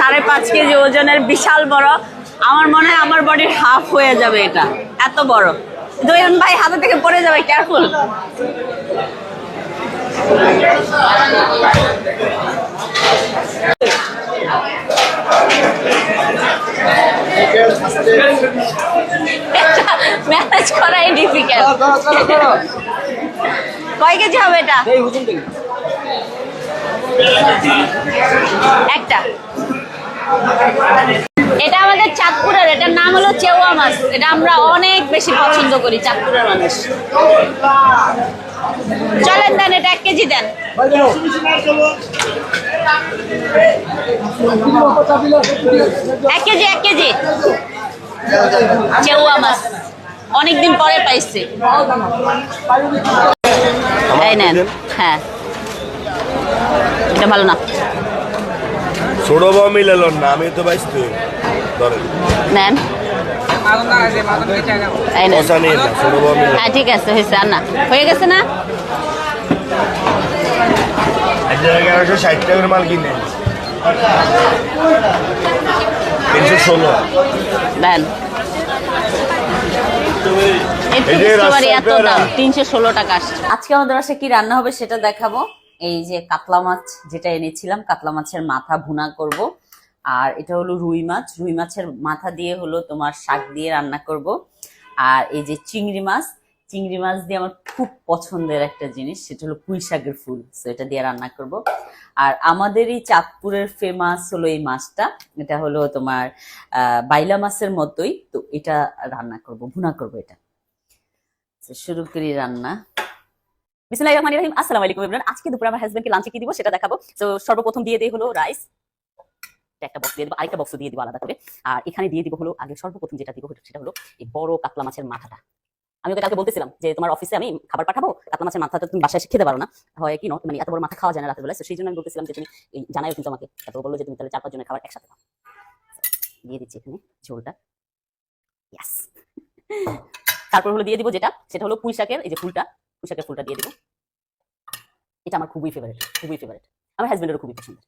5.5 KG ওজনের বিশাল বড়। আমার মনে হয় আমার বডির হাফ হয়ে যাবে, এটা এত বড়। দোয়েন ভাই হাতে থেকে পড়ে যাবে, কেয়ারফুল। ম্যানেজ করাই ডিফিকাল্ট। কয় কেজি হবে এটা? একটা। এটা আমাদের চাঁদপুরের, এটার নাম হলো চেওয়া মাছ। এটা আমরা অনেক বেশি পছন্দ করি চাঁদপুরের মানুষ। চলেন দেন, এটা 1 কেজি দেন। 1 কেজি 1 কেজি চেওয়া মাছ অনেকদিন পরে পাইছি। এই নেন। হ্যাঁ, এটা ভালো না। ছোট বউ মিলাল না, আমি তো বাইসতে ধরেন নেন। হ্যাঁ ঠিক আছে, হয়েছে। আর না হয়ে গেছে না? 1160 টাকার মাল কিনে 316 দেন। এত দাম, 316 টাকা। আজকে আমাদের বাসায় কি রান্না হবে সেটা দেখাবো। এই যে কাতলা মাছ যেটা এনেছিলাম, কাতলা মাছের মাথা ভুনা করব। আর এটা হলো রুই মাছ, রুই মাছের মাথা দিয়ে হলো তোমার শাক দিয়ে রান্না করব। আর এই যে চিংড়ি মাছ, চিংড়ি মাছ দিয়ে আমার খুব পছন্দের একটা জিনিস, সেটা হলো পুঁই শাকের ফুল, তো এটা দিয়ে রান্না করব। আর আমাদের এই চাঁদপুরের ফেমাস হলো এই মাছটা, এটা হলো তোমার বাইলা মাছের মতোই, তো এটা রান্না করব, ভুনা করব। এটা শুরু করি রান্না। বিসমিল্লাহির রহমানির রহিম। আসসালামু আলাইকুম এভরিওয়ান। আজকে দুপুরে আমার হাজবেন্ডকে লাঞ্চে কি দিব সেটা দেখাবো। তো সর্বপ্রথম দিয়ে দেই হলো রাইস, একটা বক্স দিয়ে দিব, আরেকটা বক্স দিয়ে দিব আলাদা করে। আর এখানে দিয়ে দিব হলো, আগে সর্বপ্রথম যেটা দিব সেটা হলো এই বড় কাতলা মাছের মাথাটা। আমি ওকে কালকে বলতেছিলাম যে তোমার অফিসে আমি খাবার পাঠাবো, কাতলা মাছের মাথাটা তুমি বাসায় এসে খেতে পারো না, হয় কি মানে এত বড় মাথা খাওয়া যায় না রাতের বেলায়। তো সেই জন্য আমি বলতেছিলাম যে তুমি জানাইও কিন্তু আমাকে। তারপর বললো যে তুমি তাহলে 4-5 জনের খাবার একসাথে দাও। দিয়ে দিচ্ছি এখানে ঝোলটা। ইয়াস। তারপর হলো দিয়ে দিব যেটা, সেটা হলো পুঁই শাকের এই যে ফুলটা, পুঁই শাকের ফুলটা দিয়ে দিব। এটা আমার খুবই ফেভারিট, খুবই ফেভারিট, আমার হাজবেন্ডেরও খুবই পছন্দ।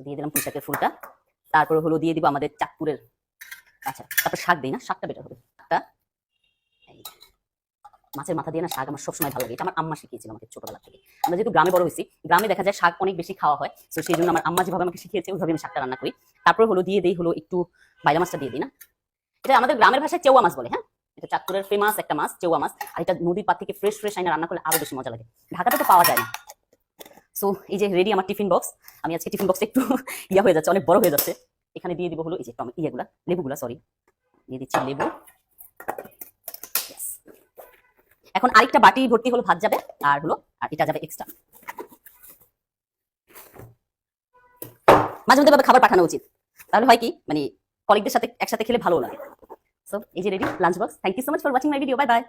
দিয়ে দিলাম পুঁই শাকের ফুলটা। তারপরে হলো দিয়ে দিব আমাদের চাঁদপুরের, আচ্ছা তারপর শাক দিই না, শাকটা বেটার হবে। মাছের মাথা দিয়ে না শাক আমার সবসময় ভালো লাগে, এটা আমার আম্মা শিখিয়েছিল আমাকে ছোটবেলা থেকে। আমরা যেহেতু গ্রামে বড় হয়েছি, গ্রামে দেখা যায় শাক অনেক বেশি খাওয়া হয়, তো সেই জন্য আমার আম্মা যেভাবে আমাকে শিখিয়েছে ওইভাবে আমি শাকটা রান্না করি। তারপর হলো দিয়ে দেই হলো একটু বাইলা মাছটা দিয়ে দিই না, এটা আমাদের গ্রামের ভাষায় চেওয়া মাছ বলে। হ্যাঁ, এটা চাঁদপুরের ফেমাস একটা মাছ, চেওয়া মাছ। আর এটা নদীর পাড় থেকে ফ্রেশ ফ্রেশ আইনা রান্না করলে আরো বেশি মজা লাগে, ঢাকাতে তো পাওয়া যায় না। সো এই যে রেডি আমার টিফিন বক্স। আমি আজকে টিফিন বক্সে একটু ইয়া হয়ে যাচ্ছে, অনেক বড় হয়ে যাচ্ছে। এখানে দিয়ে দিব হলো এই যে ইয়েগুলা, লেবুগুলা, সরি দিয়ে দিচ্ছি লেবু। এখন আরেকটা বাটি ভর্তি হলো ভাত যাবে, আর হলো আর এটা যাবে এক্সট্রা। মাঝে মধ্যে খাবার পাঠানো উচিত, তাহলে হয় কি মানে কলিগদের সাথে একসাথে খেলে ভালো লাগে। সো এই যে ready lunch box. Thank you so much for watching my video. Bye by.